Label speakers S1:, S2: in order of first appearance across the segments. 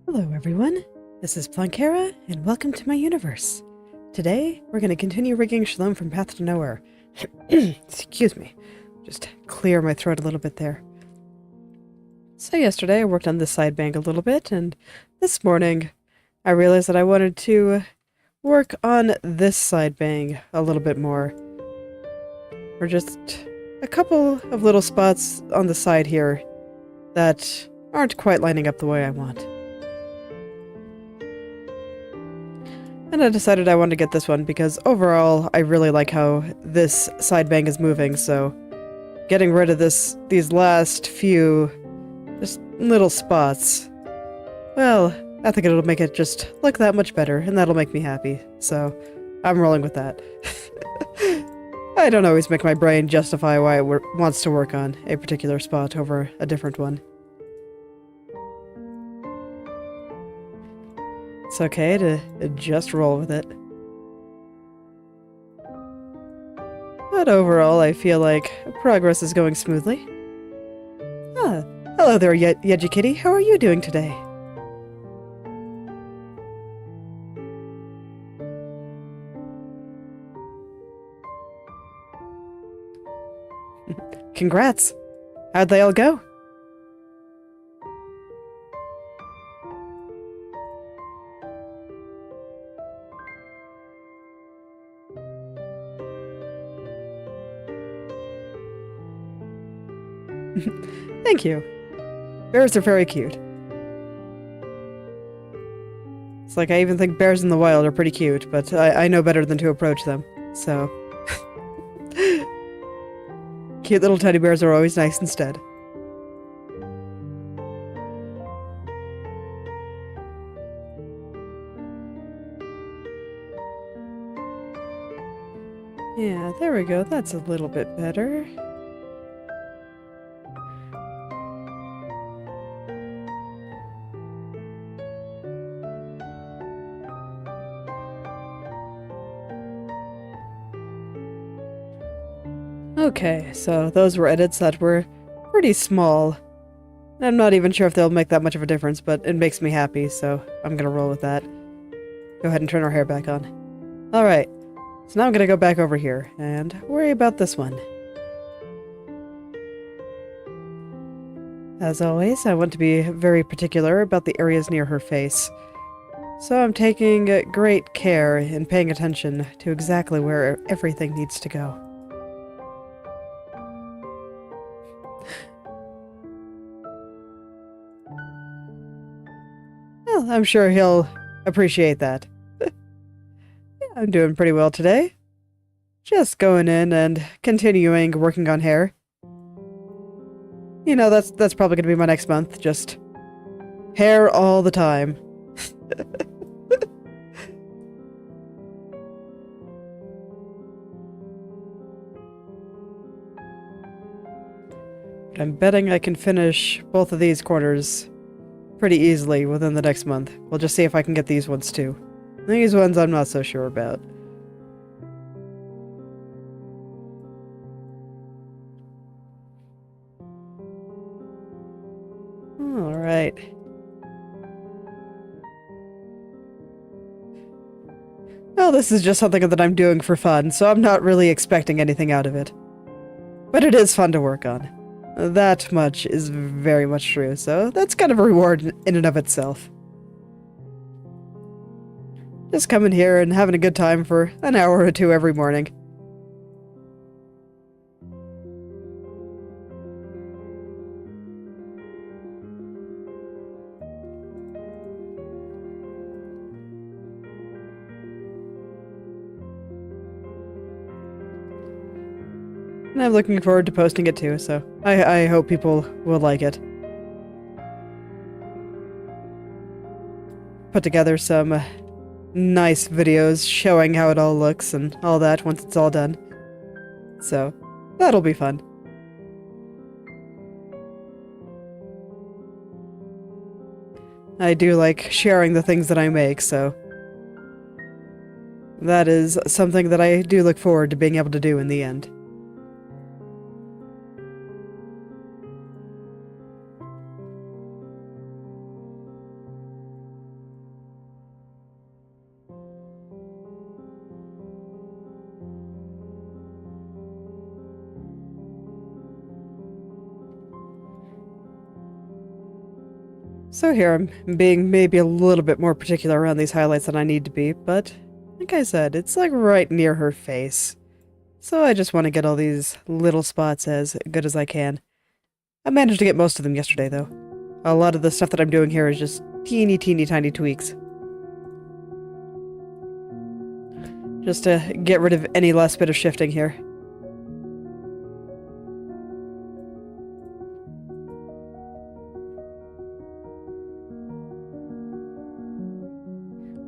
S1: Hello everyone, this is Plankera, and welcome to my universe. Today, we're going to continue rigging Shalom from Path to Nowhere. Excuse me, just clear my throat a little bit there. So yesterday I worked on this side bang a little bit, and this morning I realized that I wanted to work on this side bang a little bit more. Or just a couple of little spots on the side here that aren't quite lining up the way I want. And I decided I wanted to get this one because overall I really like how this side bang is moving, so getting rid of these last few just little spots, well, I think it'll make it just look that much better, and that'll make me happy, so I'm rolling with that. I don't always make my brain justify why it wants to work on a particular spot over a different one. It's okay to just roll with it. But overall, I feel like progress is going smoothly. Ah, hello there, Yeji Kitty. How are you doing today? Congrats! How'd they all go? Thank you. Bears are very cute. It's like I even think bears in the wild are pretty cute, but I know better than to approach them, so... Cute little teddy bears are always nice instead. Yeah, there we go. That's a little bit better. Okay, so those were edits that were pretty small. I'm not even sure if they'll make that much of a difference, but it makes me happy, so I'm gonna roll with that. Go ahead and turn our hair back on. Alright, so now I'm gonna go back over here and worry about this one. As always, I want to be very particular about the areas near her face. So I'm taking great care in paying attention to exactly where everything needs to go. Well, I'm sure he'll appreciate that. Yeah, I'm doing pretty well today. Just going in and continuing working on hair. You know, that's probably gonna be my next month, just hair all the time. But I'm betting I can finish both of these corners pretty easily within the next month. We'll just see if I can get these ones too. These ones I'm not so sure about. Alright. Well, this is just something that I'm doing for fun, so I'm not really expecting anything out of it. But it is fun to work on. That much is very much true, so that's kind of a reward in and of itself. Just coming here and having a good time for an hour or two every morning. And I'm looking forward to posting it too, so I hope people will like it. Put together some nice videos showing how it all looks and all that once it's all done. So, that'll be fun. I do like sharing the things that I make, so that is something that I do look forward to being able to do in the end. So here I'm being maybe a little bit more particular around these highlights than I need to be, but like I said, it's like right near her face. So I just want to get all these little spots as good as I can. I managed to get most of them yesterday though. A lot of the stuff that I'm doing here is just teeny tiny tweaks. Just to get rid of any last bit of shifting here.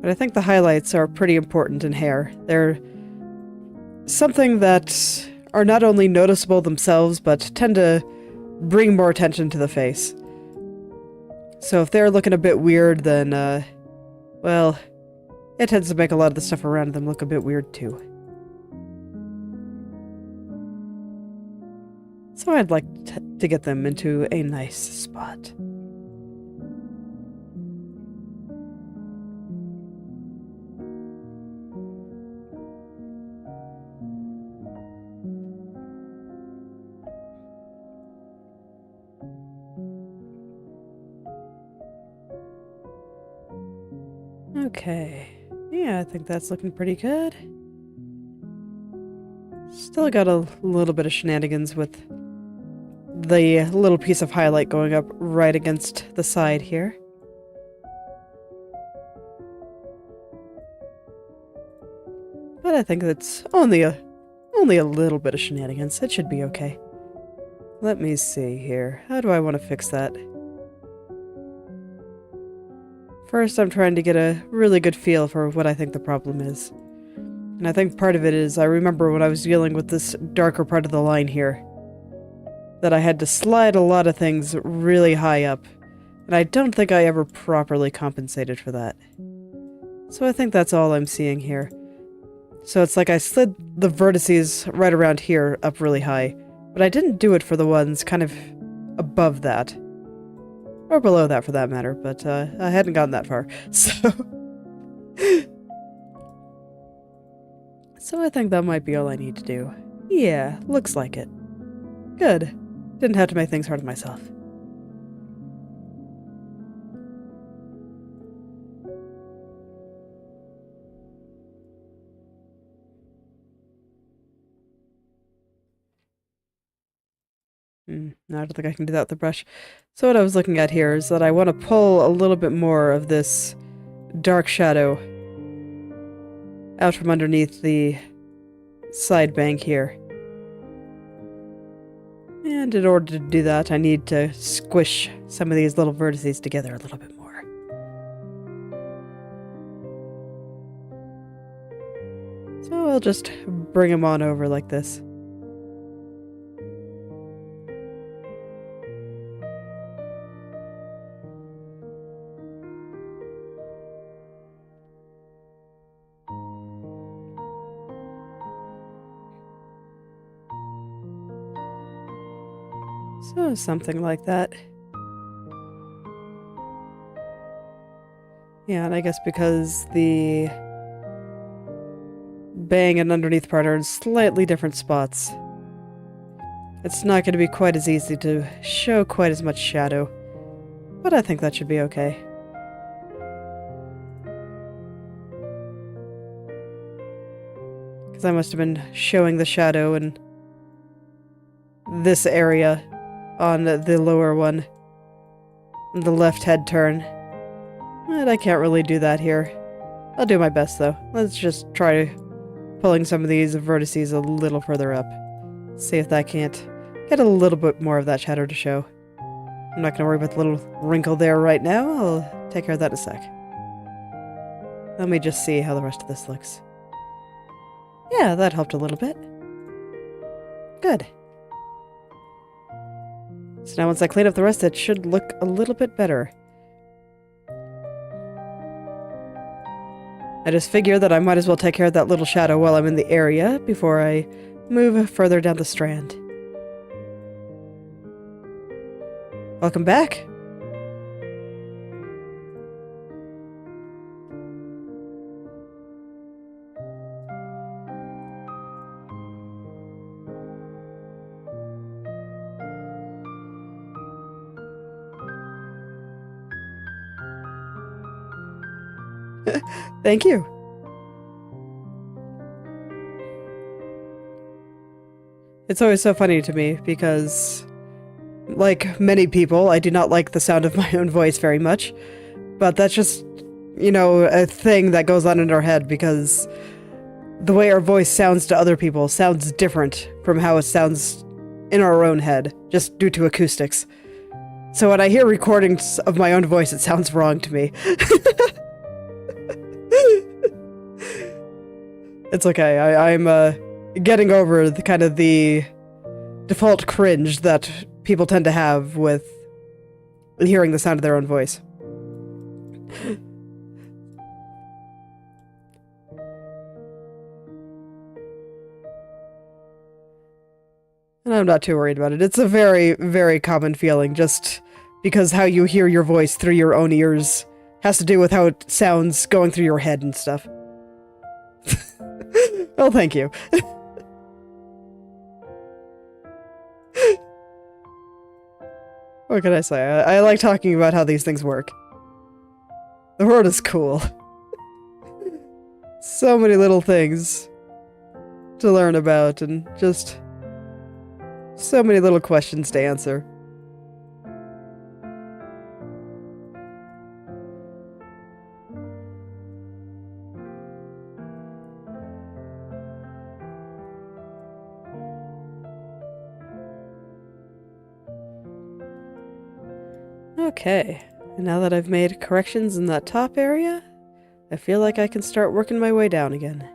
S1: But I think the highlights are pretty important in hair. They're something that are not only noticeable themselves, but tend to bring more attention to the face. So if they're looking a bit weird, then, well, it tends to make a lot of the stuff around them look a bit weird too. So I'd like to get them into a nice spot. Okay. Yeah, I think that's looking pretty good. Still got a little bit of shenanigans with the little piece of highlight going up right against the side here. But I think that's only a little bit of shenanigans. It should be okay. Let me see here. How do I want to fix that? First, I'm trying to get a really good feel for what I think the problem is. And I think part of it is I remember when I was dealing with this darker part of the line here, that I had to slide a lot of things really high up, and I don't think I ever properly compensated for that. So I think that's all I'm seeing here. So it's like I slid the vertices right around here up really high, but I didn't do it for the ones kind of above that. Or below that for that matter, but I hadn't gotten that far, so... So I think that might be all I need to do. Yeah, looks like it. Good. Didn't have to make things hard on myself. No, I don't think I can do that with the brush. So what I was looking at here is that I want to pull a little bit more of this dark shadow out from underneath the side bank here. And in order to do that, I need to squish some of these little vertices together a little bit more. So I'll just bring them on over like this. So something like that. Yeah, and I guess because the bang and underneath part are in slightly different spots, it's not going to be quite as easy to show quite as much shadow. But I think that should be okay. Because I must have been showing the shadow in this area on the lower one. The left head turn. And I can't really do that here. I'll do my best though. Let's just try pulling some of these vertices a little further up. See if that can't get a little bit more of that shadow to show. I'm not going to worry about the little wrinkle there right now. I'll take care of that in a sec. Let me just see how the rest of this looks. Yeah, that helped a little bit. Good. So now once I clean up the rest, it should look a little bit better. I just figured that I might as well take care of that little shadow while I'm in the area before I move further down the strand. Welcome back. Thank you. It's always so funny to me because, like many people, I do not like the sound of my own voice very much. But that's just, you know, a thing that goes on in our head because the way our voice sounds to other people sounds different from how it sounds in our own head, just due to acoustics. So when I hear recordings of my own voice, it sounds wrong to me. It's okay. I'm getting over the kind of the default cringe that people tend to have with hearing the sound of their own voice. And I'm not too worried about it. It's a very, very common feeling, just because how you hear your voice through your own ears has to do with how it sounds going through your head and stuff. Well, thank you. What can I say? I like talking about how these things work. The world is cool. So many little things to learn about, and just so many little questions to answer. Okay, and now that I've made corrections in that top area, I feel like I can start working my way down again.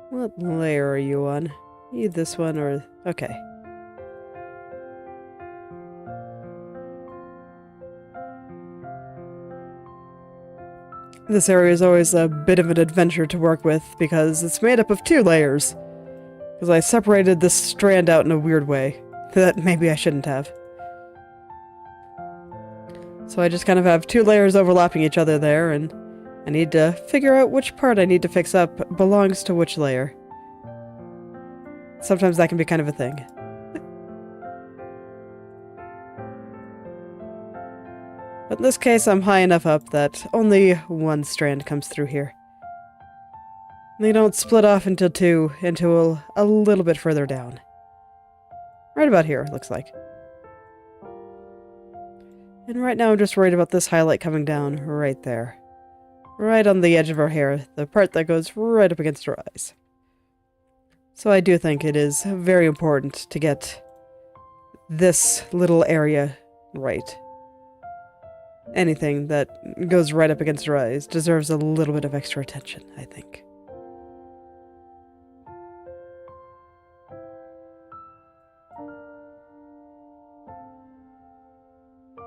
S1: What layer are you on? You this one or... okay. This area is always a bit of an adventure to work with because it's made up of 2 layers. Because I separated this strand out in a weird way that maybe I shouldn't have. So I just kind of have 2 layers overlapping each other there, and I need to figure out which part I need to fix up belongs to which layer. Sometimes that can be kind of a thing. But in this case, I'm high enough up that only 1 strand comes through here. They don't split off into 2 until a little bit further down. Right about here, it looks like. And right now I'm just worried about this highlight coming down right there. Right on the edge of her hair, the part that goes right up against her eyes. So I do think it is very important to get this little area right. Anything that goes right up against her eyes deserves a little bit of extra attention, I think.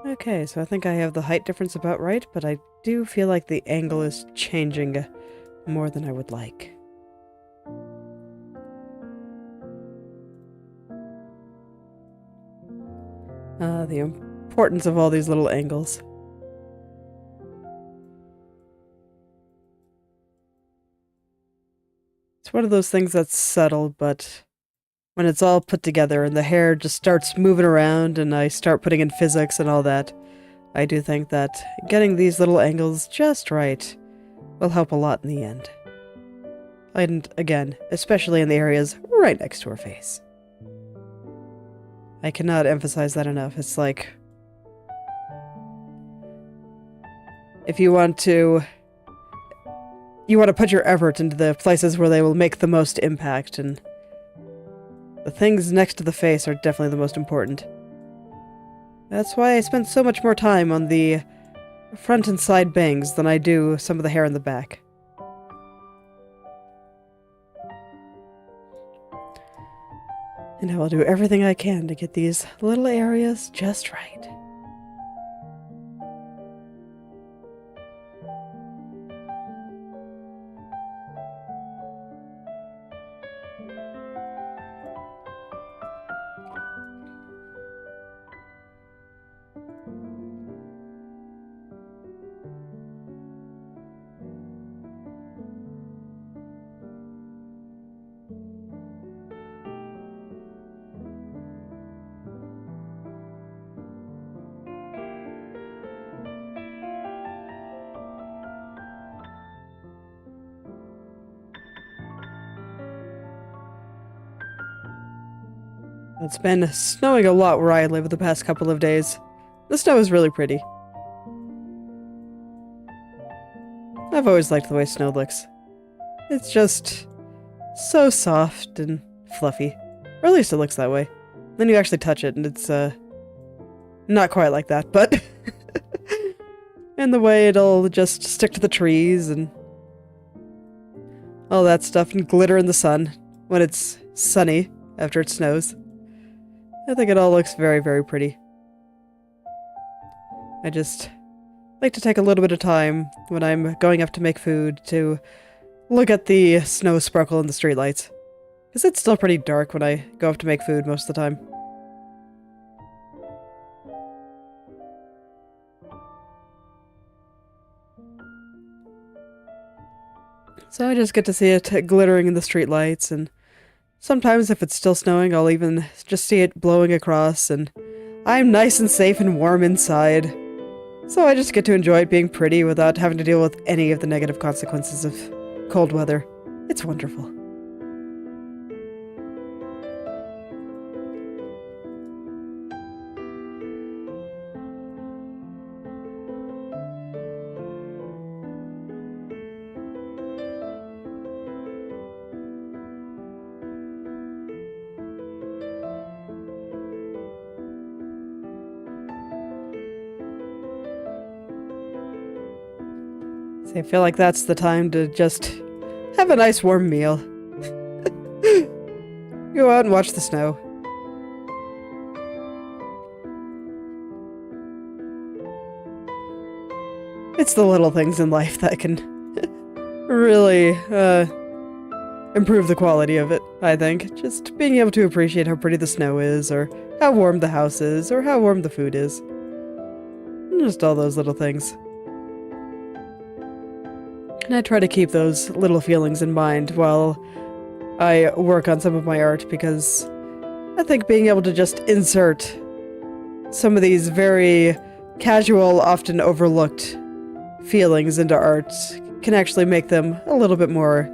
S1: Okay, so I think I have the height difference about right, but I do feel like the angle is changing more than I would like. The importance of all these little angles. It's one of those things that's subtle, but when it's all put together and the hair just starts moving around and I start putting in physics and all that, I do think that getting these little angles just right will help a lot in the end. And again, especially in the areas right next to her face. I cannot emphasize that enough. It's like, if you want to put your effort into the places where they will make the most impact, and the things next to the face are definitely the most important. That's why I spend so much more time on the front and side bangs than I do some of the hair in the back. And I will do everything I can to get these little areas just right. It's been snowing a lot where I live the past couple of days. The snow is really pretty. I've always liked the way snow looks. It's just so soft and fluffy. Or at least it looks that way. Then you actually touch it and it's, not quite like that, but... and the way it'll just stick to the trees and all that stuff and glitter in the sun when it's sunny after it snows. I think it all looks very, very pretty. I just like to take a little bit of time when I'm going up to make food to look at the snow sparkle in the streetlights. Because it's still pretty dark when I go up to make food most of the time. So I just get to see it glittering in the streetlights, and sometimes if it's still snowing, I'll even just see it blowing across, and I'm nice and safe and warm inside. So I just get to enjoy it being pretty without having to deal with any of the negative consequences of cold weather. It's wonderful. I feel like that's the time to just have a nice warm meal. Go out and watch the snow. It's the little things in life that can really improve the quality of it, I think. Just being able to appreciate how pretty the snow is, or how warm the house is, or how warm the food is. Just all those little things. And I try to keep those little feelings in mind while I work on some of my art, because I think being able to just insert some of these very casual, often overlooked feelings into art can actually make them a little bit more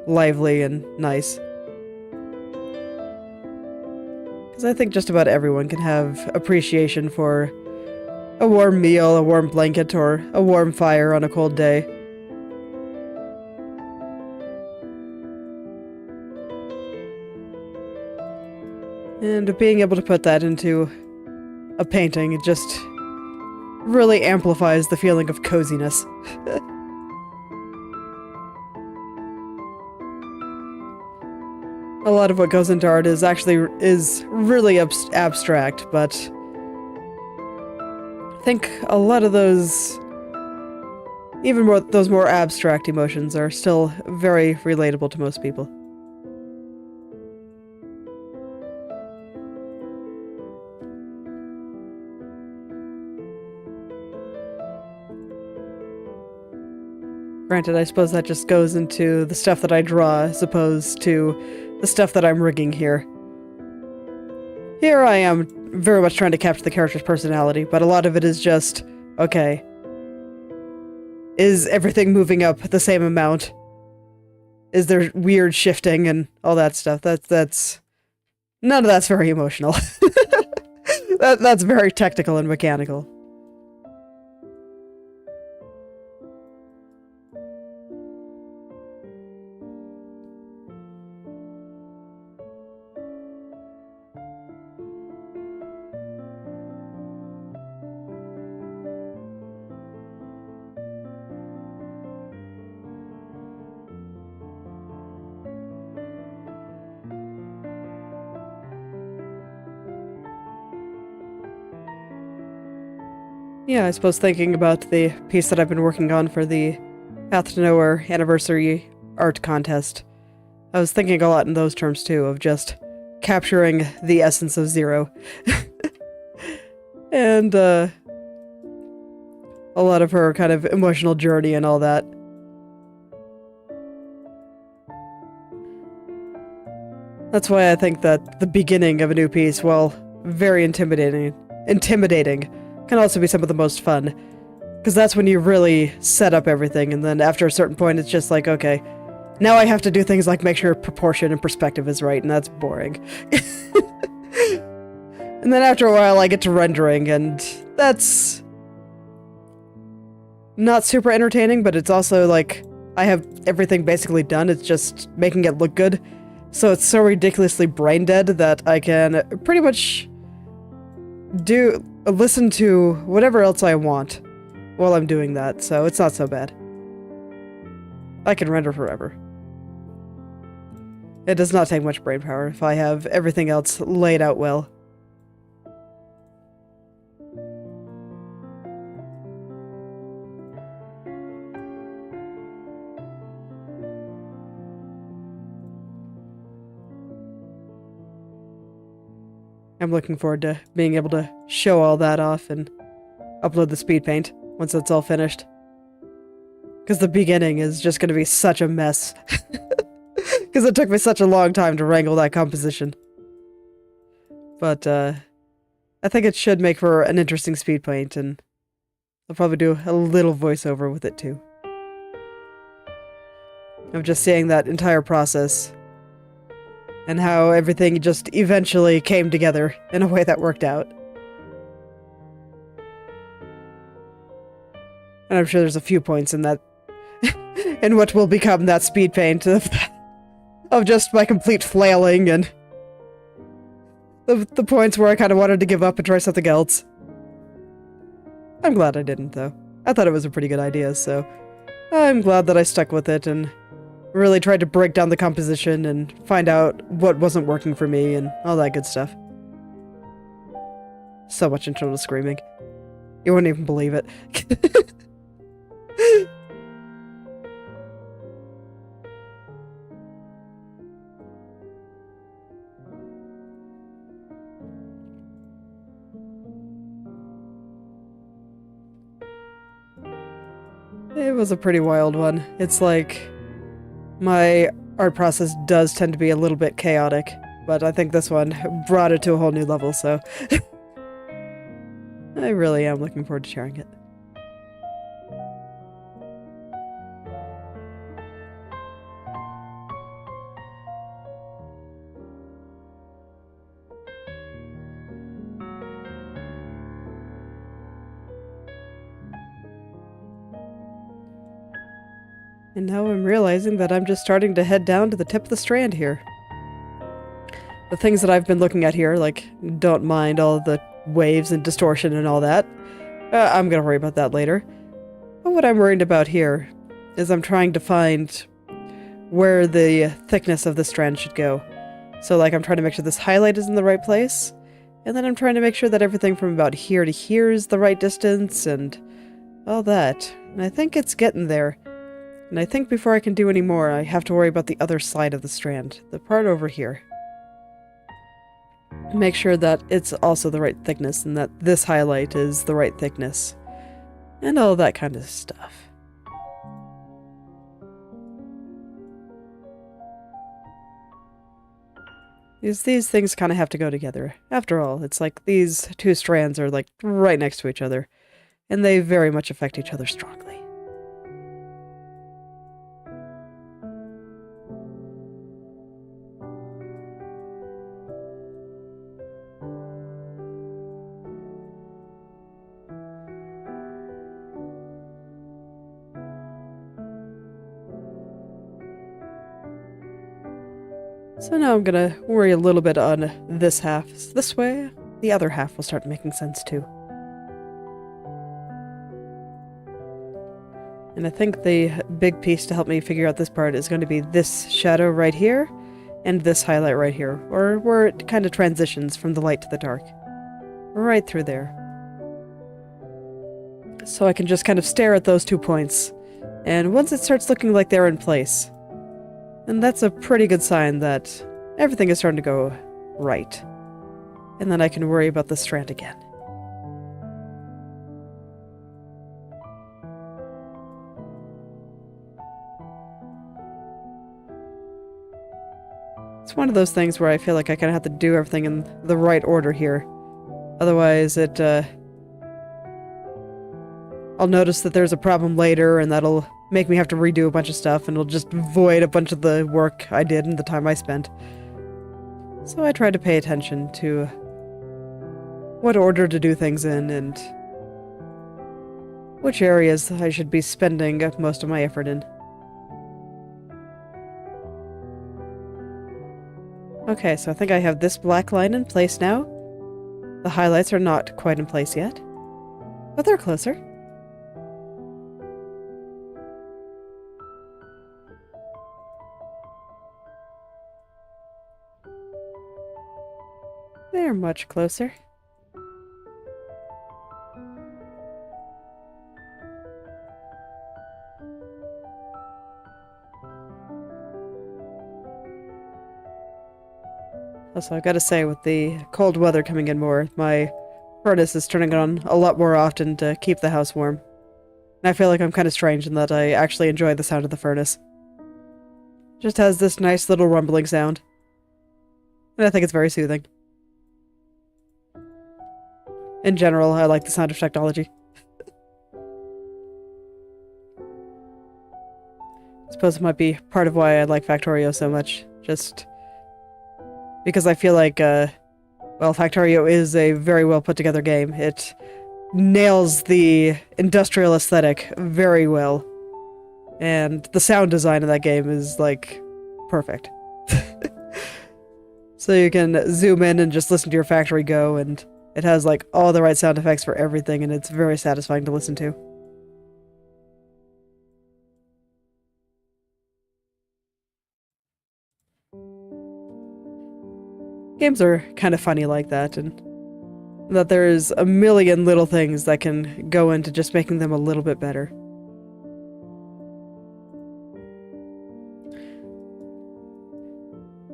S1: lively and nice. Because I think just about everyone can have appreciation for a warm meal, a warm blanket, or a warm fire on a cold day. And being able to put that into a painting, it just really amplifies the feeling of coziness. A lot of what goes into art is really abstract, but I think a lot of those, those more abstract emotions are still very relatable to most people. Granted, I suppose that just goes into the stuff that I draw as opposed to the stuff that I'm rigging here. Here I am very much trying to capture the character's personality, but a lot of it is just, okay, is everything moving up the same amount? Is there weird shifting and all that stuff? That's none of that's very emotional. That's very technical and mechanical. Yeah, I suppose thinking about the piece that I've been working on for the Path to Nowhere anniversary art contest, I was thinking a lot in those terms too, of just capturing the essence of Zero. And a lot of her kind of emotional journey and all that. That's why I think that the beginning of a new piece, while very intimidating, can also be some of the most fun. Because that's when you really set up everything, and then after a certain point it's just like, okay, now I have to do things like make sure proportion and perspective is right, and that's boring. And then after a while I get to rendering, and that's not super entertaining, but it's also like I have everything basically done, it's just making it look good. So it's so ridiculously brain dead that I can pretty much listen to whatever else I want while I'm doing that, so it's not so bad. I can render forever. It does not take much brain power if I have everything else laid out well. I'm looking forward to being able to show all that off and upload the speed paint once it's all finished. Because the beginning is just going to be such a mess. Because it took me such a long time to wrangle that composition. But I think it should make for an interesting speed paint, and I'll probably do a little voiceover with it too. Of just seeing that entire process. And how everything just eventually came together in a way that worked out. And I'm sure there's a few points in that, in what will become that speed paint of just my complete flailing and the points where I kind of wanted to give up and try something else. I'm glad I didn't, though. I thought it was a pretty good idea, so I'm glad that I stuck with it and really tried to break down the composition and find out what wasn't working for me and all that good stuff. So much internal screaming. You wouldn't even believe it. It was a pretty wild one. It's like, my art process does tend to be a little bit chaotic, but I think this one brought it to a whole new level, so I really am looking forward to sharing it. And now I'm realizing that I'm just starting to head down to the tip of the strand here. The things that I've been looking at here, like, don't mind all the waves and distortion and all that. I'm gonna worry about that later. But what I'm worried about here is I'm trying to find where the thickness of the strand should go. So, like, I'm trying to make sure this highlight is in the right place, and then I'm trying to make sure that everything from about here to here is the right distance, and all that. And I think it's getting there. And I think before I can do any more, I have to worry about the other side of the strand, the part over here. Make sure that it's also the right thickness and that this highlight is the right thickness. And all that kind of stuff. These things kind of have to go together. After all, it's like these two strands are like right next to each other, and they very much affect each other strongly. So now I'm gonna worry a little bit on this half. This way, the other half will start making sense too. And I think the big piece to help me figure out this part is going to be this shadow right here, and this highlight right here, or where it kind of transitions from the light to the dark. Right through there. So I can just kind of stare at those 2 points, and once it starts looking like they're in place, and that's a pretty good sign that everything is starting to go right. And then I can worry about the strand again. It's one of those things where I feel like I kind of have to do everything in the right order here. Otherwise I'll notice that there's a problem later, and that'll make me have to redo a bunch of stuff, and it'll just void a bunch of the work I did and the time I spent. So I try to pay attention to what order to do things in and which areas I should be spending most of my effort in. Okay, so I think I have this black line in place now. The highlights are not quite in place yet, but they're closer. They're much closer. Also, I've got to say, with the cold weather coming in more, my furnace is turning on a lot more often to keep the house warm. And I feel like I'm kind of strange in that I actually enjoy the sound of the furnace. It just has this nice little rumbling sound. And I think it's very soothing. In general, I like the sound of technology. I suppose it might be part of why I like Factorio so much. Just because I feel like, well, Factorio is a very well put together game. It nails the industrial aesthetic very well. And the sound design of that game is, like, perfect. So you can zoom in and just listen to your factory go, and it has, like, all the right sound effects for everything, and it's very satisfying to listen to. Games are kind of funny like that, and that there's a million little things that can go into just making them a little bit better.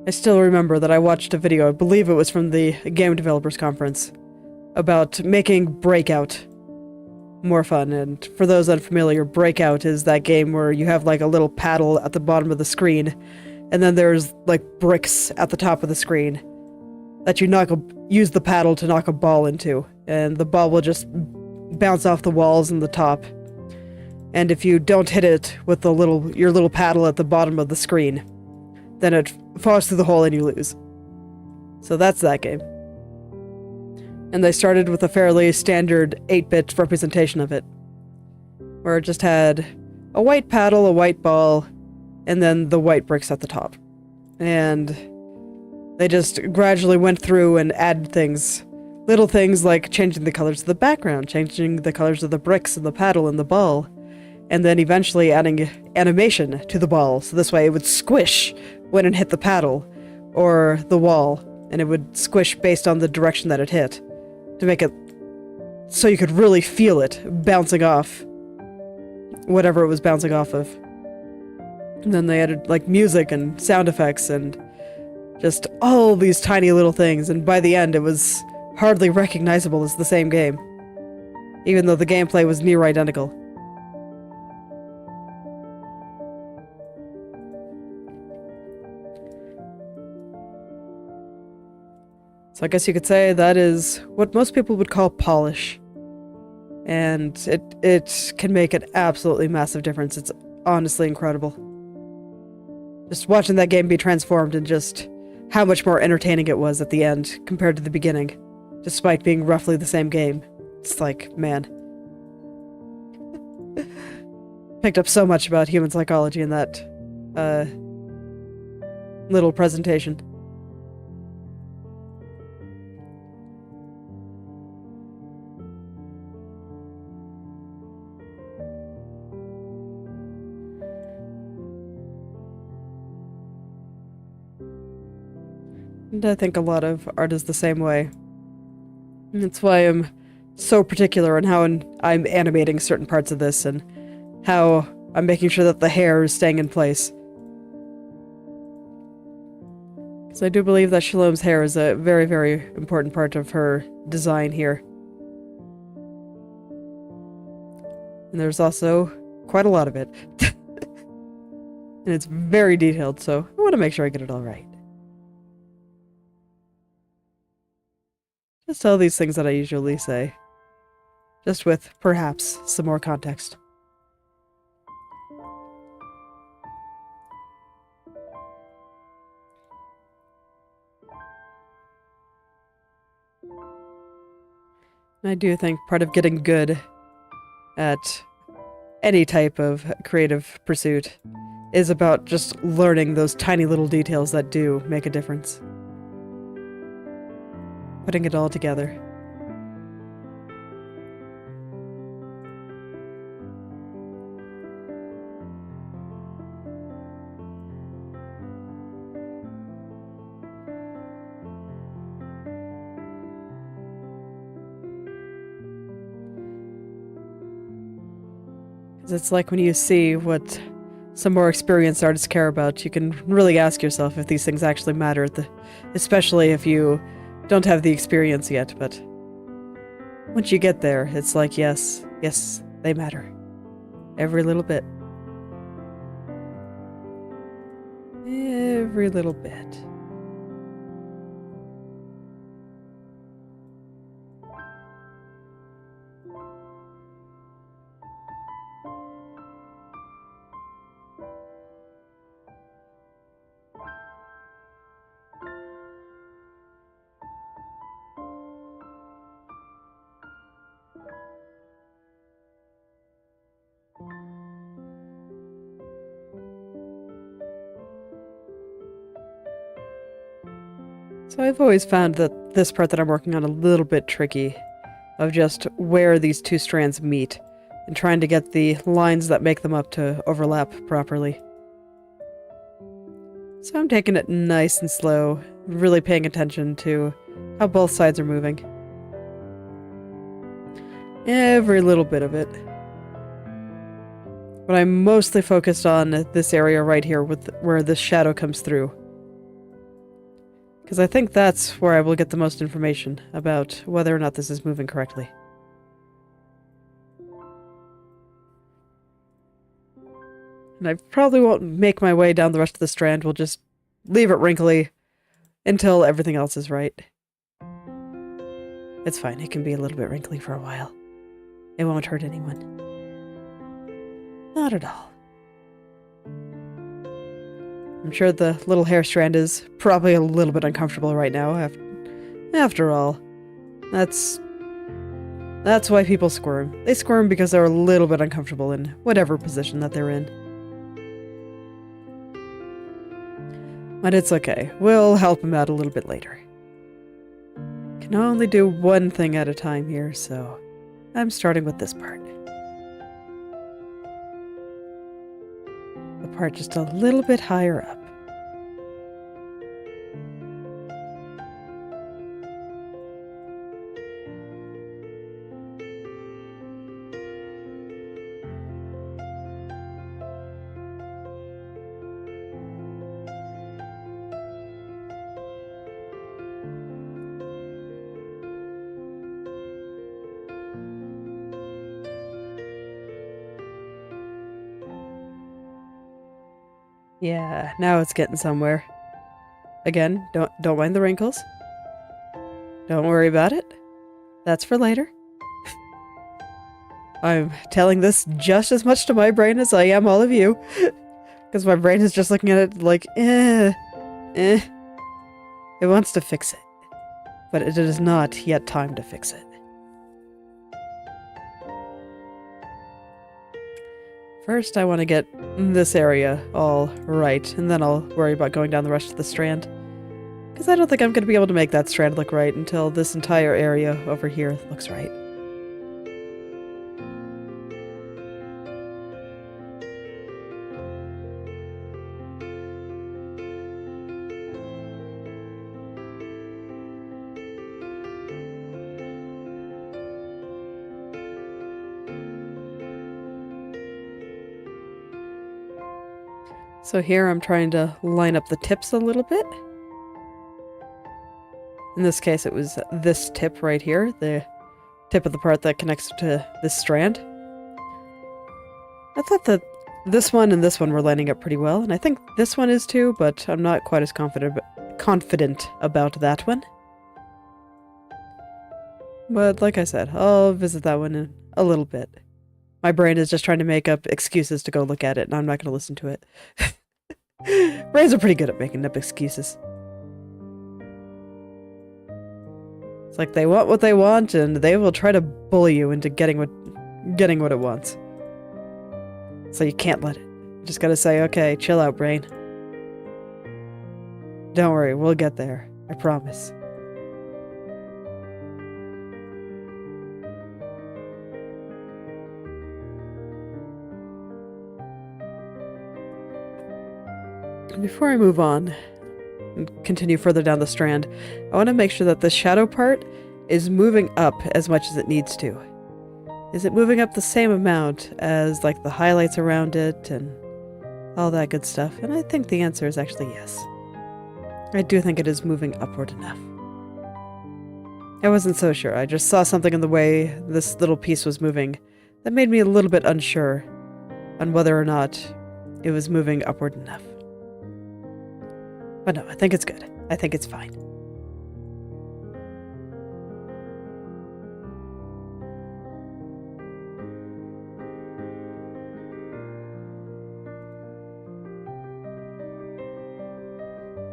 S1: I still remember that I watched a video, I believe it was from the Game Developers Conference, about making Breakout more fun. And for those unfamiliar, Breakout is that game where you have like a little paddle at the bottom of the screen, and then there's like bricks at the top of the screen that you use the paddle to knock a ball into, and the ball will just bounce off the walls and the top. And if you don't hit it with your little paddle at the bottom of the screen, then it falls through the hole and you lose. So that's that game. And they started with a fairly standard 8-bit representation of it, where it just had a white paddle, a white ball, and then the white bricks at the top. And they just gradually went through and added things. Little things like changing the colors of the background, changing the colors of the bricks and the paddle and the ball, and then eventually adding animation to the ball, so this way it would squish when it hit the paddle or the wall, and it would squish based on the direction that it hit, to make it so you could really feel it bouncing off whatever it was bouncing off of. And then they added like music and sound effects and just all these tiny little things, and by the end it was hardly recognizable as the same game, even though the gameplay was near identical. So I guess you could say that is what most people would call polish. And it can make an absolutely massive difference. It's honestly incredible. Just watching that game be transformed and just how much more entertaining it was at the end compared to the beginning, despite being roughly the same game. It's like, man. Picked up so much about human psychology in that little presentation. And I think a lot of art is the same way. That's why I'm so particular on how I'm animating certain parts of this and how I'm making sure that the hair is staying in place. Because I do believe that Shalom's hair is a very, very important part of her design here. And there's also quite a lot of it. And it's very detailed, so I want to make sure I get it all right. Just all these things that I usually say. Just with, perhaps, some more context. I do think part of getting good at any type of creative pursuit is about just learning those tiny little details that do make a difference. Putting it all together. It's like when you see what some more experienced artists care about, you can really ask yourself if these things actually matter, especially if you don't have the experience yet, but once you get there, it's like, yes, they matter. Every little bit. Every little bit. So I've always found that this part that I'm working on a little bit tricky, of just where these two strands meet, and trying to get the lines that make them up to overlap properly. So I'm taking it nice and slow, really paying attention to how both sides are moving. Every little bit of it. But I'm mostly focused on this area right here with where this shadow comes through. Because I think that's where I will get the most information about whether or not this is moving correctly. And I probably won't make my way down the rest of the strand, we'll just leave it wrinkly until everything else is right. It's fine, it can be a little bit wrinkly for a while. It won't hurt anyone. Not at all. I'm sure the little hair strand is probably a little bit uncomfortable right now. After all, that's why people squirm. They squirm because they're a little bit uncomfortable in whatever position that they're in. But it's okay. We'll help them out a little bit later. Can only do one thing at a time here, so I'm starting with this part. The part just a little bit higher up. Yeah, now it's getting somewhere. Again, don't mind the wrinkles. Don't worry about it. That's for later. I'm telling this just as much to my brain as I am all of you. Because my brain is just looking at it like, It wants to fix it. But it is not yet time to fix it. First, I want to get this area all right, and then I'll worry about going down the rest of the strand. Because I don't think I'm going to be able to make that strand look right until this entire area over here looks right. So here I'm trying to line up the tips a little bit. In this case it was this tip right here, the tip of the part that connects to this strand. I thought that this one and this one were lining up pretty well, and I think this one is too, but I'm not quite as confident about that one. But like I said, I'll visit that one in a little bit. My brain is just trying to make up excuses to go look at it, and I'm not going to listen to it. Brains are pretty good at making up excuses. It's like they want what they want, and they will try to bully you into getting what it wants. So you can't let it. You just gotta say, okay, chill out, brain. Don't worry, we'll get there. I promise. Before I move on and continue further down the strand, I want to make sure that the shadow part is moving up as much as it needs to. Is it moving up the same amount as like the highlights around it and all that good stuff? And I think the answer is actually yes. I do think it is moving upward enough. I wasn't so sure. I just saw something in the way this little piece was moving that made me a little bit unsure on whether or not it was moving upward enough. But no, I think it's good. I think it's fine.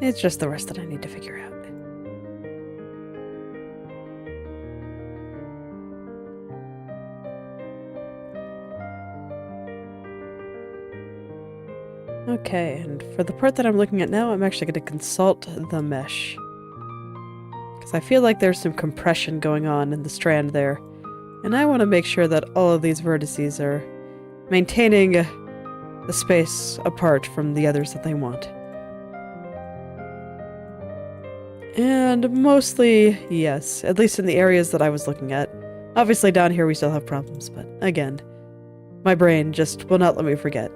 S1: It's just the rest that I need to figure out. Okay, and for the part that I'm looking at now, I'm actually going to consult the mesh. Because I feel like there's some compression going on in the strand there. And I want to make sure that all of these vertices are maintaining the space apart from the others that they want. And mostly, yes, at least in the areas that I was looking at. Obviously down here we still have problems, but again, my brain just will not let me forget.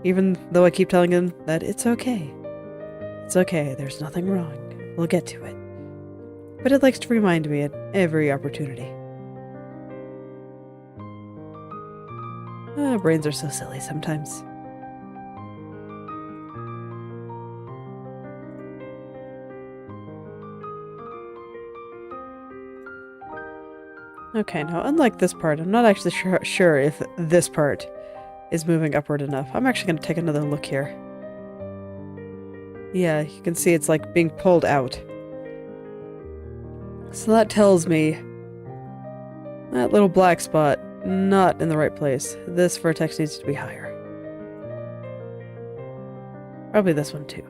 S1: Even though I keep telling him that it's okay. It's okay, there's nothing wrong. We'll get to it. But it likes to remind me at every opportunity. Brains are so silly sometimes. Okay, now unlike this part, I'm not actually sure if this part is moving upward enough. I'm actually going to take another look here. Yeah, you can see it's like being pulled out. So that tells me that little black spot, not in the right place. This vertex needs to be higher. Probably this one too.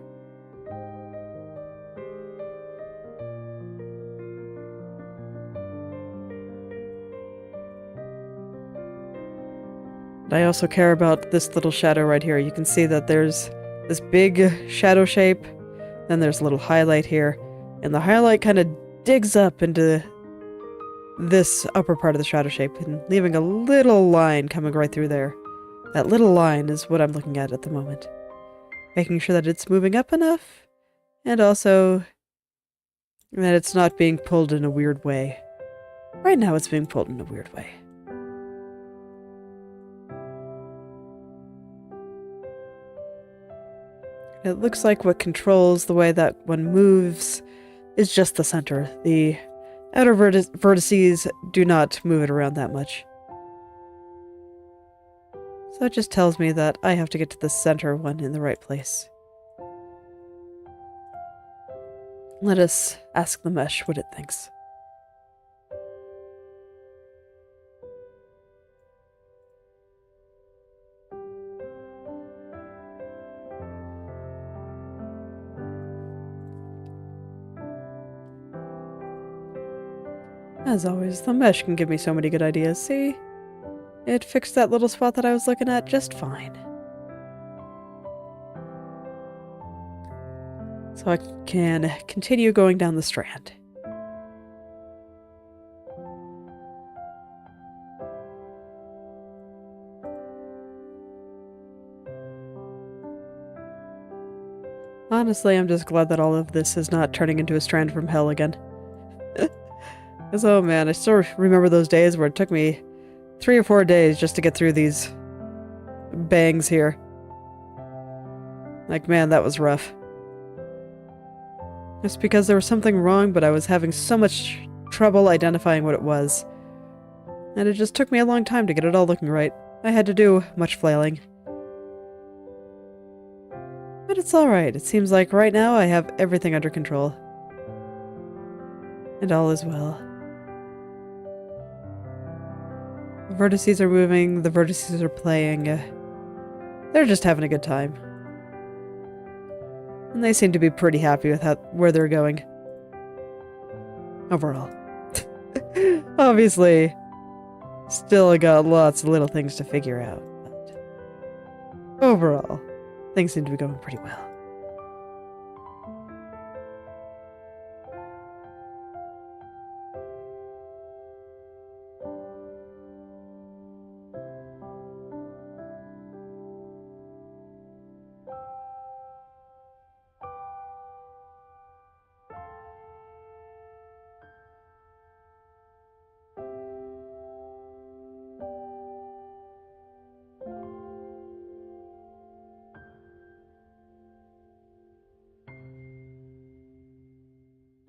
S1: I also care about this little shadow right here. You can see that there's this big shadow shape, then there's a little highlight here, and the highlight kind of digs up into this upper part of the shadow shape and leaving a little line coming right through there. That little line is what I'm looking at the moment. Making sure that it's moving up enough, and also that it's not being pulled in a weird way. Right now it's being pulled in a weird way. It looks like what controls the way that one moves is just the center. The outer vertices do not move it around that much. So it just tells me that I have to get to the center one in the right place. Let us ask the mesh what it thinks. As always, the mesh can give me so many good ideas. See? It fixed that little spot that I was looking at just fine. So I can continue going down the strand. Honestly, I'm just glad that all of this is not turning into a strand from hell again. Because, oh man, I still remember those days where it took me 3 or 4 days just to get through these bangs here. Like, man, that was rough. Just because there was something wrong, but I was having so much trouble identifying what it was. And it just took me a long time to get it all looking right. I had to do much flailing. But it's alright. It seems like right now I have everything under control. And all is well. The vertices are moving, the vertices are playing. They're just having a good time. And they seem to be pretty happy with where they're going. Overall. Obviously, still got lots of little things to figure out. But overall, things seem to be going pretty well.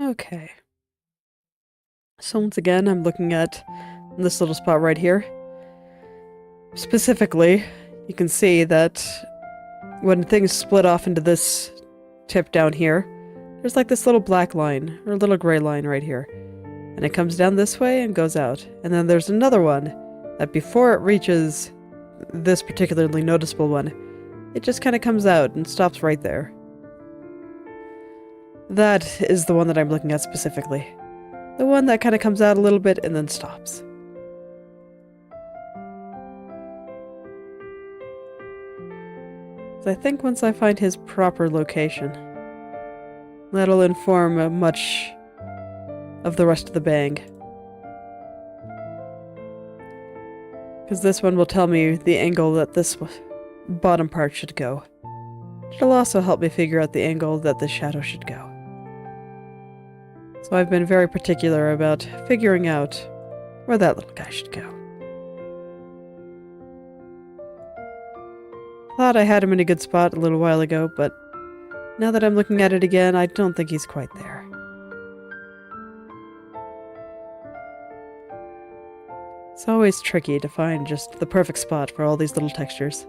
S1: Okay. So once again, I'm looking at this little spot right here. Specifically, you can see that when things split off into this tip down here, there's like this little black line, or a little gray line right here. And it comes down this way and goes out. And then there's another one that before it reaches this particularly noticeable one, it just kind of comes out and stops right there. That is the one that I'm looking at specifically. The one that kind of comes out a little bit and then stops. So I think once I find his proper location, that'll inform much of the rest of the bang. Because this one will tell me the angle that this bottom part should go. It'll also help me figure out the angle that the shadow should go. So I've been very particular about figuring out where that little guy should go. Thought I had him in a good spot a little while ago, but now that I'm looking at it again, I don't think he's quite there. It's always tricky to find just the perfect spot for all these little textures.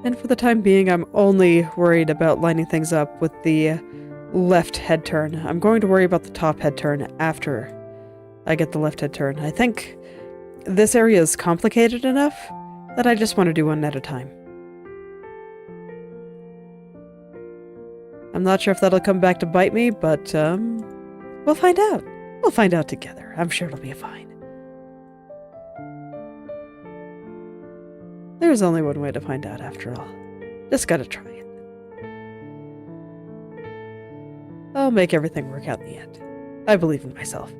S1: And for the time being, I'm only worried about lining things up with the left head turn. I'm going to worry about the top head turn after I get the left head turn. I think this area is complicated enough that I just want to do one at a time. I'm not sure if that'll come back to bite me, but we'll find out. We'll find out together. I'm sure it'll be fine. There's only one way to find out after all. Just gotta try it. I'll make everything work out in the end. I believe in myself.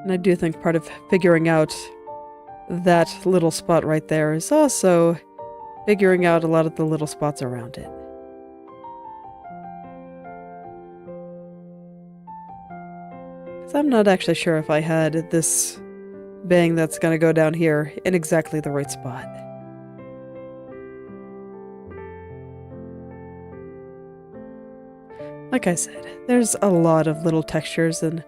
S1: And I do think part of figuring out that little spot right there is also figuring out a lot of the little spots around it. Because I'm not actually sure if I had this bang that's going to go down here in exactly the right spot. Like I said, there's a lot of little textures and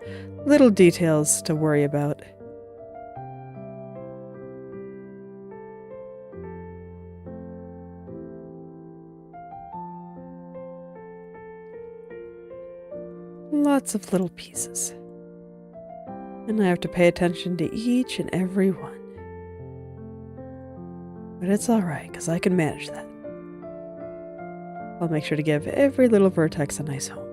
S1: little details to worry about. Lots of little pieces. And I have to pay attention to each and every one. But it's alright, because I can manage that. I'll make sure to give every little vertex a nice home.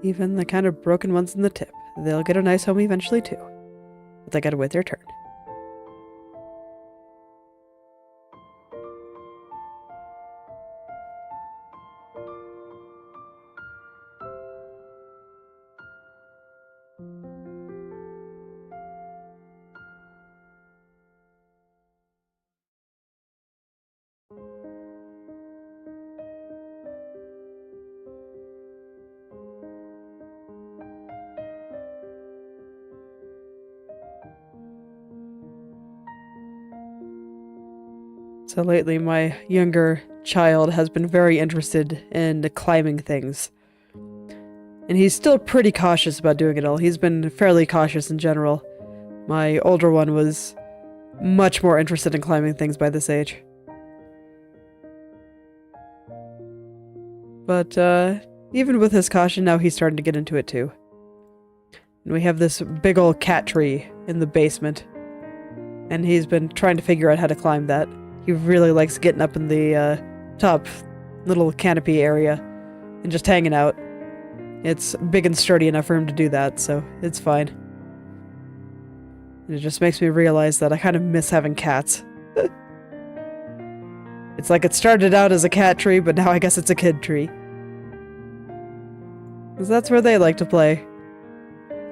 S1: Even the kind of broken ones in the tip. They'll get a nice home eventually too. But they gotta wait their turn. So lately my younger child has been very interested in climbing things. And he's still pretty cautious about doing it all. He's been fairly cautious in general. My older one was much more interested in climbing things by this age. But even with his caution, now he's starting to get into it too. And we have this big old cat tree in the basement. And he's been trying to figure out how to climb that. He really likes getting up in the top little canopy area and just hanging out. It's big and sturdy enough for him to do that, so it's fine. And it just makes me realize that I kind of miss having cats. It's like it started out as a cat tree, but now I guess it's a kid tree. Because that's where they like to play.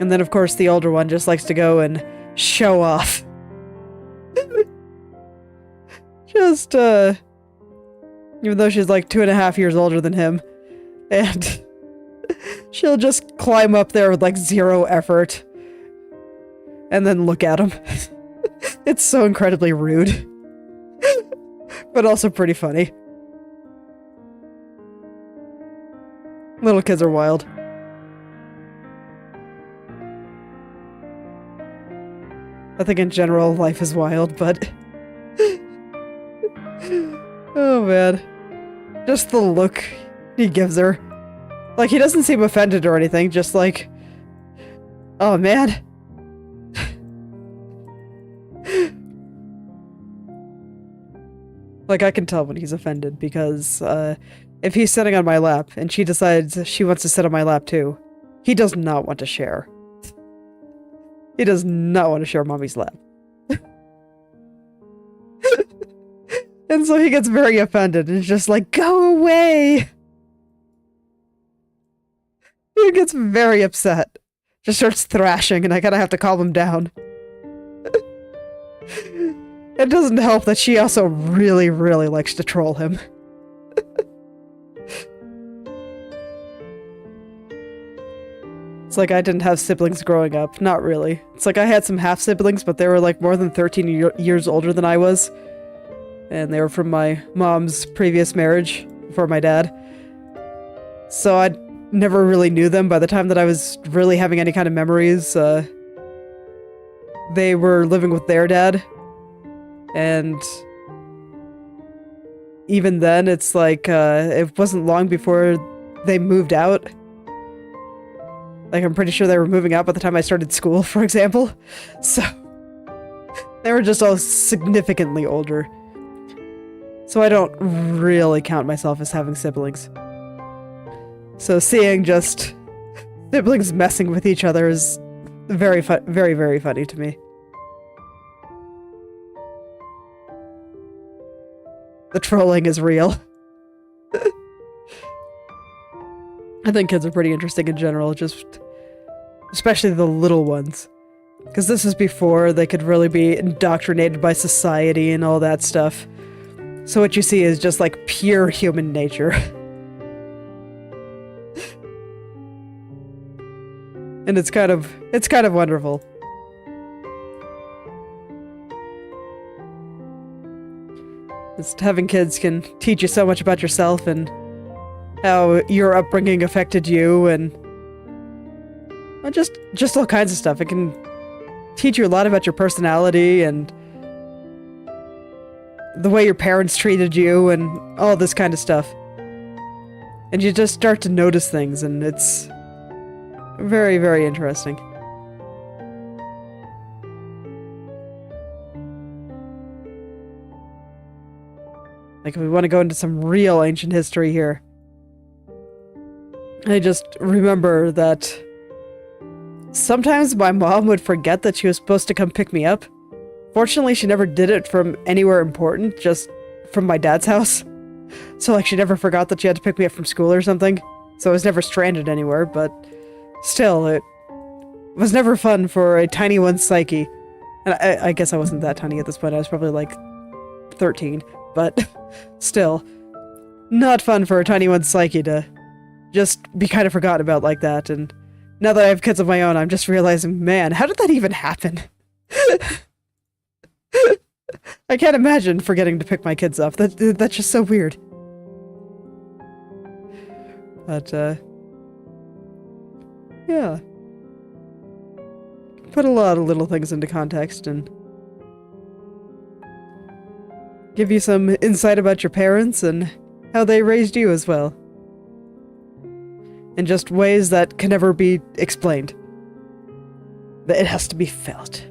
S1: And then, of course, the older one just likes to go and show off. Just, even though she's like 2.5 years older than him. And she'll just climb up there with like 0 effort. And then look at him. It's so incredibly rude. But also pretty funny. Little kids are wild. I think in general life is wild, but... Oh man. Just the look he gives her. Like, he doesn't seem offended or anything, just like... Oh man. Like, I can tell when he's offended, because if he's sitting on my lap and she decides she wants to sit on my lap too, he does not want to share. He does not want to share mommy's lap. And so he gets very offended and is just like, go away! He gets very upset. Just starts thrashing and I kind of have to calm him down. It doesn't help that she also really, really likes to troll him. It's like I didn't have siblings growing up. Not really. It's like I had some half-siblings, but they were like more than 13 years older than I was. And they were from my mom's previous marriage, before my dad. So I never really knew them. By the time that I was really having any kind of memories, they were living with their dad. And even then, it's like, it wasn't long before they moved out. Like, I'm pretty sure they were moving out by the time I started school, for example. So, they were just all significantly older. So I don't really count myself as having siblings. So seeing just siblings messing with each other is very, very funny to me. The trolling is real. I think kids are pretty interesting in general, just especially the little ones. Because this is before they could really be indoctrinated by society and all that stuff. So what you see is just like pure human nature. And it's kind of wonderful. Just having kids can teach you so much about yourself and how your upbringing affected you, and well, just all kinds of stuff. It can teach you a lot about your personality and the way your parents treated you and all this kind of stuff. And you just start to notice things, and it's very, very interesting. Like, if we want to go into some real ancient history here, I just remember that sometimes my mom would forget that she was supposed to come pick me up. Fortunately, she never did it from anywhere important, just from my dad's house. So, like, she never forgot that she had to pick me up from school or something. So I was never stranded anywhere, but still, it was never fun for a tiny one's psyche. And I guess I wasn't that tiny at this point. I was probably, like, 13. But still, not fun for a tiny one's psyche to just be kind of forgotten about like that. And now that I have kids of my own, I'm just realizing, man, how did that even happen? I can't imagine forgetting to pick my kids up. That's just so weird. But, yeah. Put a lot of little things into context and give you some insight about your parents and how they raised you as well. In just ways that can never be explained. It has to be felt.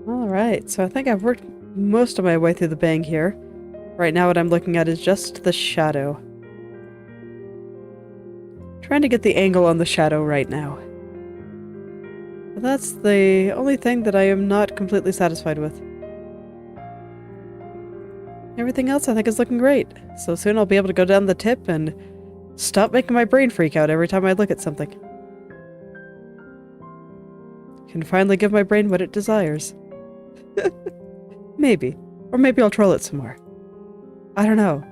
S1: Alright, so I think I've worked most of my way through the bang here. Right now what I'm looking at is just the shadow. Trying to get the angle on the shadow right now. But that's the only thing that I am not completely satisfied with. Everything else I think is looking great. So soon I'll be able to go down the tip and stop making my brain freak out every time I look at something. Can finally give my brain what it desires. Maybe. Or maybe I'll troll it some more. I don't know.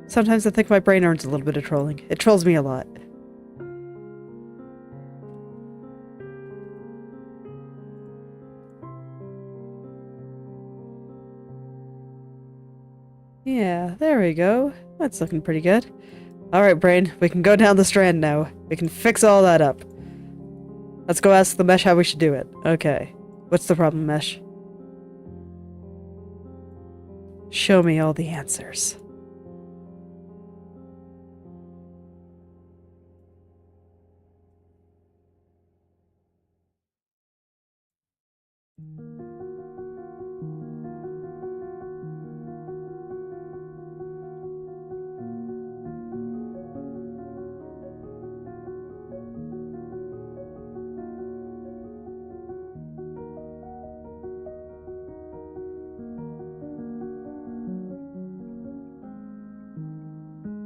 S1: Sometimes I think my brain earns a little bit of trolling. It trolls me a lot. Yeah, there we go. That's looking pretty good. Alright, brain, we can go down the strand now. We can fix all that up. Let's go ask the mesh how we should do it. Okay. What's the problem, mesh? Show me all the answers.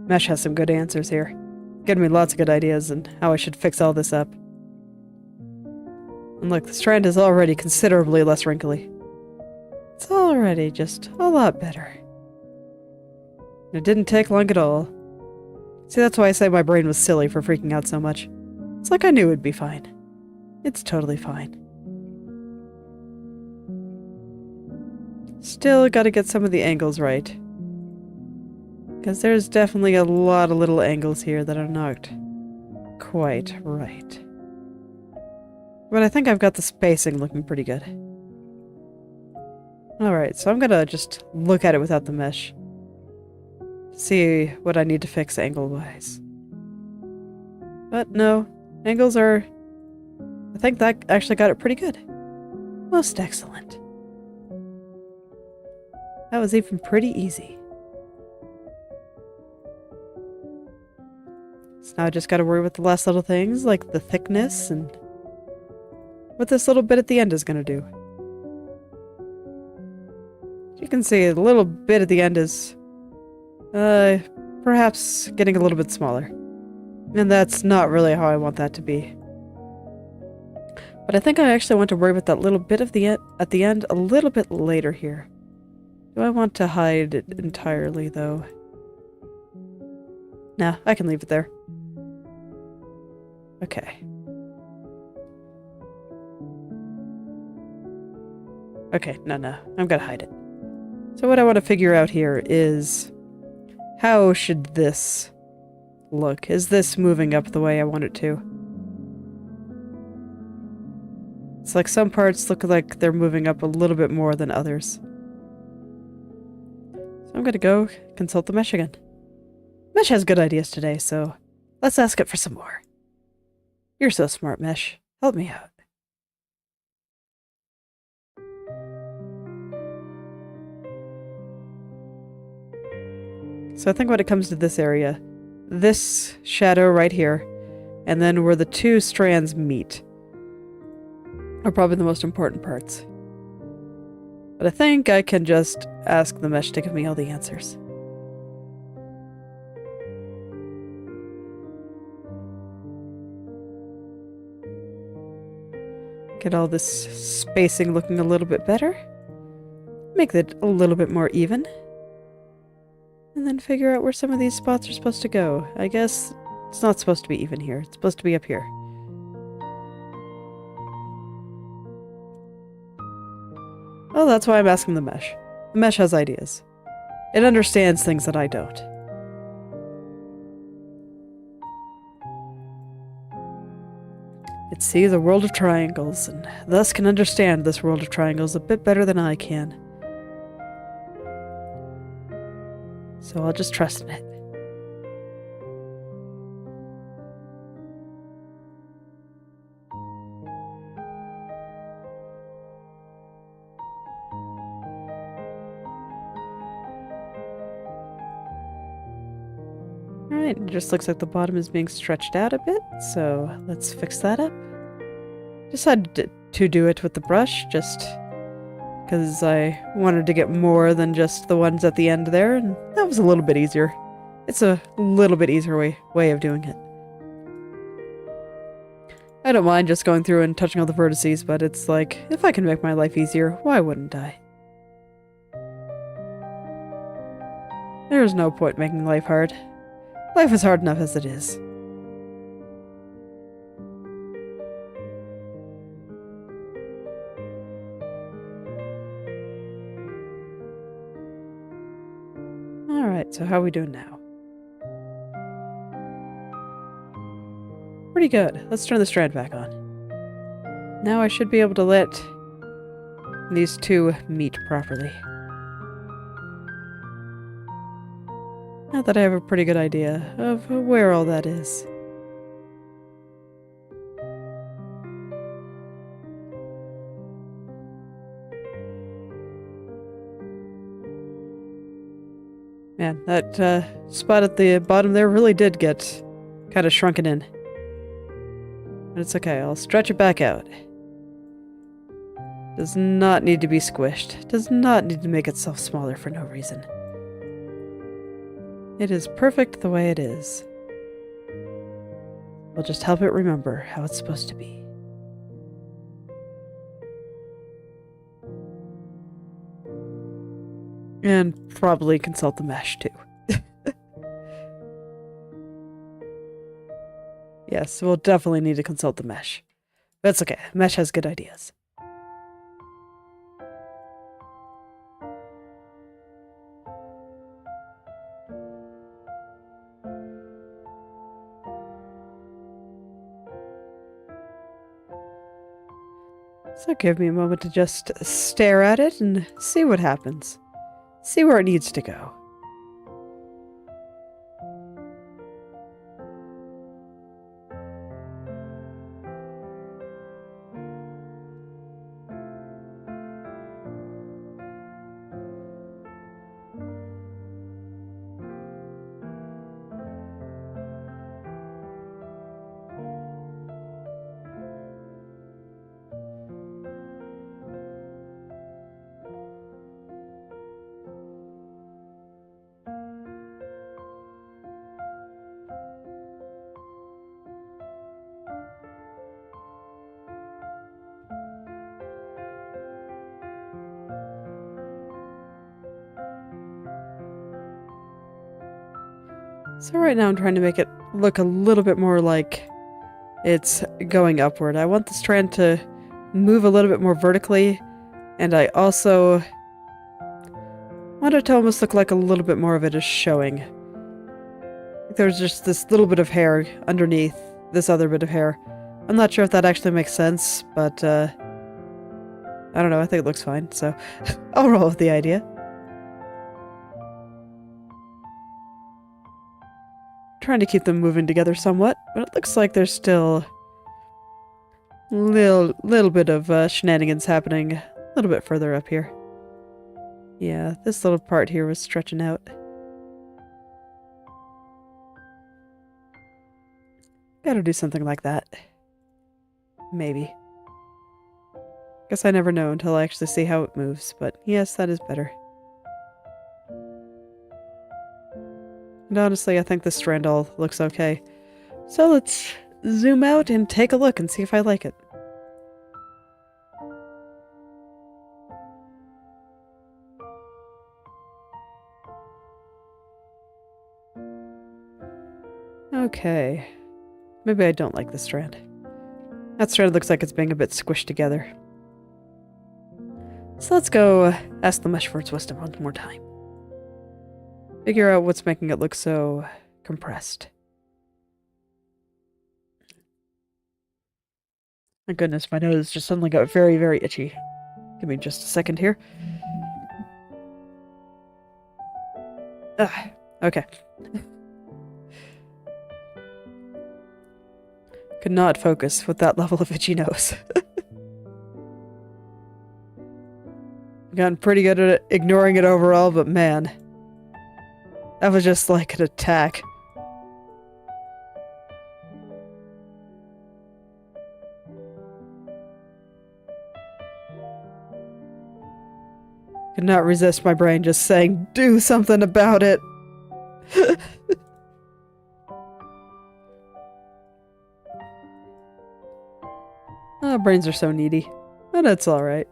S1: Mesh has some good answers here. Giving me lots of good ideas on how I should fix all this up. And look, the strand is already considerably less wrinkly. It's already just a lot better. And it didn't take long at all. See, that's why I say my brain was silly for freaking out so much. It's like I knew it'd be fine. It's totally fine. Still gotta get some of the angles right. Because there's definitely a lot of little angles here that are not quite right. But I think I've got the spacing looking pretty good. Alright, so I'm gonna just look at it without the mesh. See what I need to fix angle-wise. But no, angles are... I think that actually got it pretty good. Most excellent. That was even pretty easy. So now I just gotta worry with the last little things, like the thickness and what this little bit at the end is gonna do. You can see the little bit at the end is perhaps getting a little bit smaller. And that's not really how I want that to be. But I think I actually want to worry with that little bit of at the end a little bit later here. Do I want to hide it entirely, though? Nah, I can leave it there. Okay. Okay, no, I'm gonna hide it. So what I want to figure out here is... how should this look? Is this moving up the way I want it to? It's like some parts look like they're moving up a little bit more than others. So I'm gonna go consult the mesh again. Mesh has good ideas today, so let's ask it for some more. You're so smart, Mesh. Help me out. So I think when it comes to this area, this shadow right here and then where the two strands meet are probably the most important parts. But I think I can just ask the mesh to give me all the answers. Get all this spacing looking a little bit better. Make it a little bit more even. And then figure out where some of these spots are supposed to go. I guess it's not supposed to be even here. It's supposed to be up here. Well, that's why I'm asking the mesh. The mesh has ideas. It understands things that I don't. It sees a world of triangles, and thus can understand this world of triangles a bit better than I can. So I'll just trust in it. Alright, it just looks like the bottom is being stretched out a bit, so let's fix that up. Decided to do it with the brush, just because I wanted to get more than just the ones at the end there, and that was a little bit easier. It's a little bit easier way of doing it. I don't mind just going through and touching all the vertices, but it's like, if I can make my life easier, why wouldn't I? There's no point making life hard. Life is hard enough as it is. Alright, so how are we doing now? Pretty good. Let's turn the strand back on. Now I should be able to let these two meet properly. Now that I have a pretty good idea of where all that is. Man, that spot at the bottom there really did get kind of shrunken in. But it's okay, I'll stretch it back out. Does not need to be squished. Does not need to make itself smaller for no reason. It is perfect the way it is. We'll just help it remember how it's supposed to be. And probably consult the mesh too. Yes, we'll definitely need to consult the mesh. That's okay, mesh has good ideas. So give me a moment to just stare at it and see what happens. See where it needs to go. So right now I'm trying to make it look a little bit more like it's going upward. I want the strand to move a little bit more vertically, and I also want it to almost look like a little bit more of it is showing. There's just this little bit of hair underneath this other bit of hair. I'm not sure if that actually makes sense, but I don't know, I think it looks fine, so I'll roll with the idea. Trying to keep them moving together somewhat, but it looks like there's still a little bit of shenanigans happening a little bit further up here. Yeah, this little part here was stretching out. Gotta do something like that. Maybe. Guess I never know until I actually see how it moves, but yes, that is better. And honestly, I think this strand all looks okay. So let's zoom out and take a look and see if I like it. Okay. Maybe I don't like this strand. That strand looks like it's being a bit squished together. So let's go ask the mesh for its wisdom one more time. Figure out what's making it look so compressed. My goodness, my nose just suddenly got very, very itchy. Give me just a second here. Okay. Could not focus with that level of itchy nose. I've gotten pretty good at ignoring it overall, but man. That was just like an attack. Could not resist my brain just saying, do something about it! Oh, brains are so needy. But it's alright.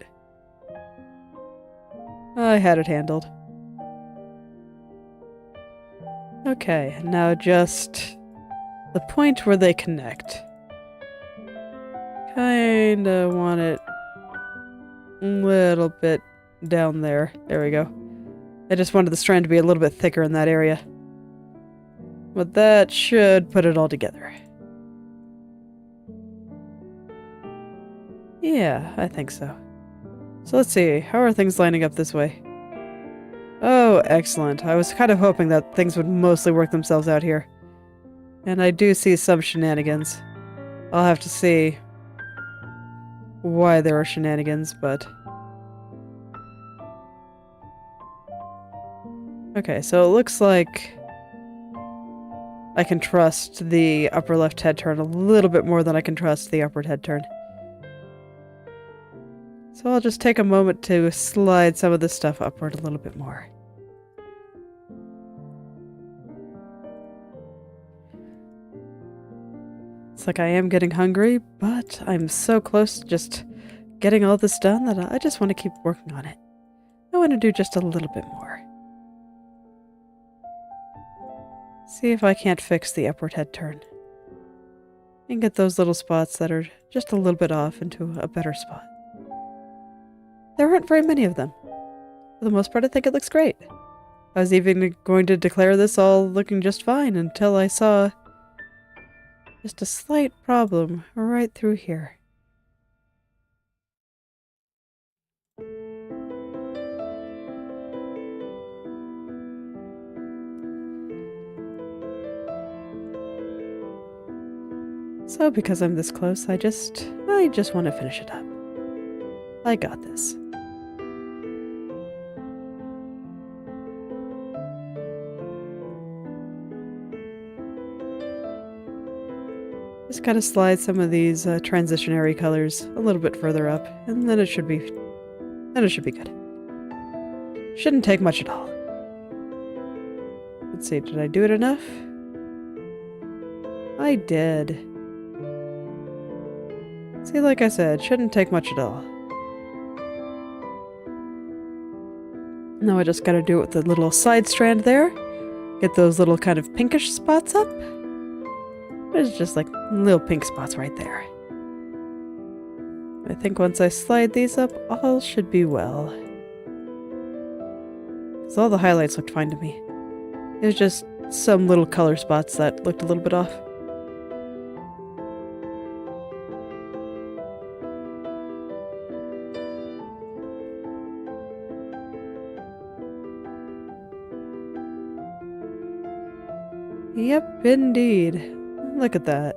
S1: I had it handled. Okay, now just the point where they connect. Kinda want it a little bit down there. There we go. I just wanted the strand to be a little bit thicker in that area. But that should put it all together. Yeah, I think so. So let's see, how are things lining up this way? Oh, excellent. I was kind of hoping that things would mostly work themselves out here. And I do see some shenanigans. I'll have to see why there are shenanigans, but... Okay, so it looks like I can trust the upper left head turn a little bit more than I can trust the upward head turn. So I'll just take a moment to slide some of this stuff upward a little bit more. It's like I am getting hungry, but I'm so close to just getting all this done that I just want to keep working on it. I want to do just a little bit more. See if I can't fix the upward head turn. And get those little spots that are just a little bit off into a better spot. There aren't very many of them. For the most part, I think it looks great. I was even going to declare this all looking just fine until I saw just a slight problem right through here. So because I'm this close, I just want to finish it up. I got this. Just gotta slide some of these transitionary colors a little bit further up, and then it should be good. Shouldn't take much at all. Let's see, did I do it enough? I did. See, like I said, shouldn't take much at all. Now I just gotta do it with the little side strand there. Get those little kind of pinkish spots up. There's just like little pink spots right there. I think once I slide these up, all should be well. Because all the highlights looked fine to me. There's just some little color spots that looked a little bit off. Yep, indeed. Look at that.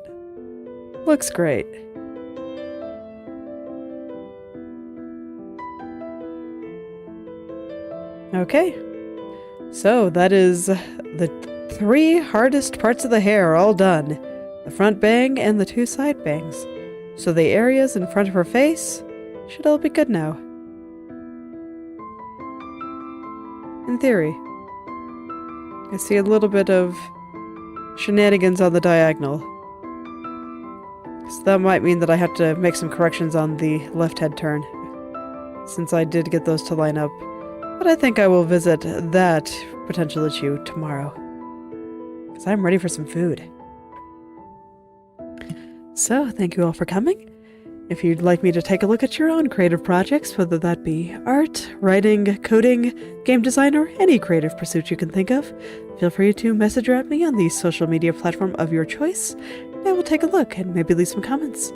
S1: Looks great. Okay. So that is the 3 hardest parts of the hair all done. the front bang and the 2 side bangs. So the areas in front of her face should all be good now. In theory. I see a little bit of shenanigans on the diagonal. So that might mean that I have to make some corrections on the left head turn, since I did get those to line up. But I think I will visit that potential issue tomorrow, because I'm ready for some food. So, thank you all for coming. If you'd like me to take a look at your own creative projects, whether that be art, writing, coding, game design, or any creative pursuit you can think of, feel free to message or at me on the social media platform of your choice, and I will take a look and maybe leave some comments.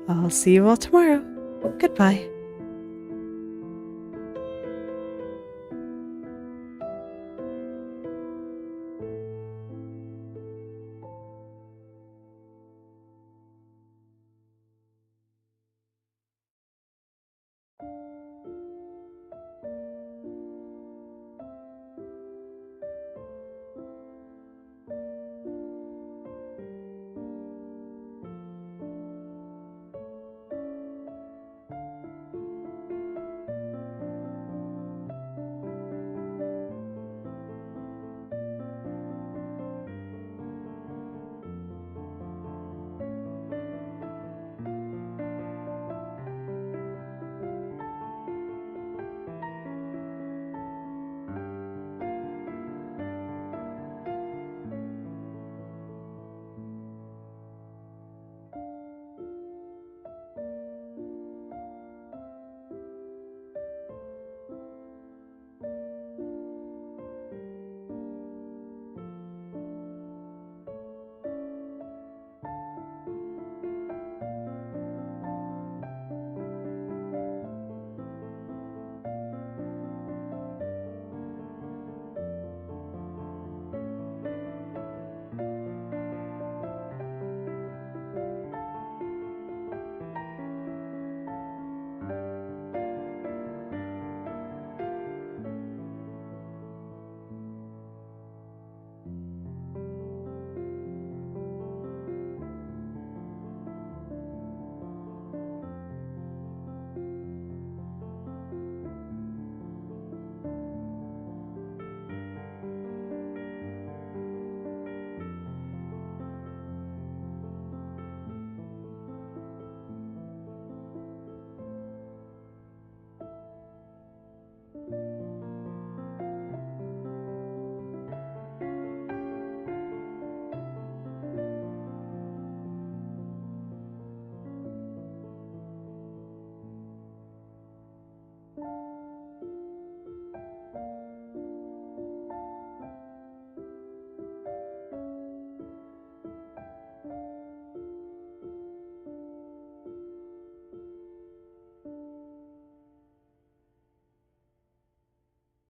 S1: I'll see you all tomorrow. Goodbye.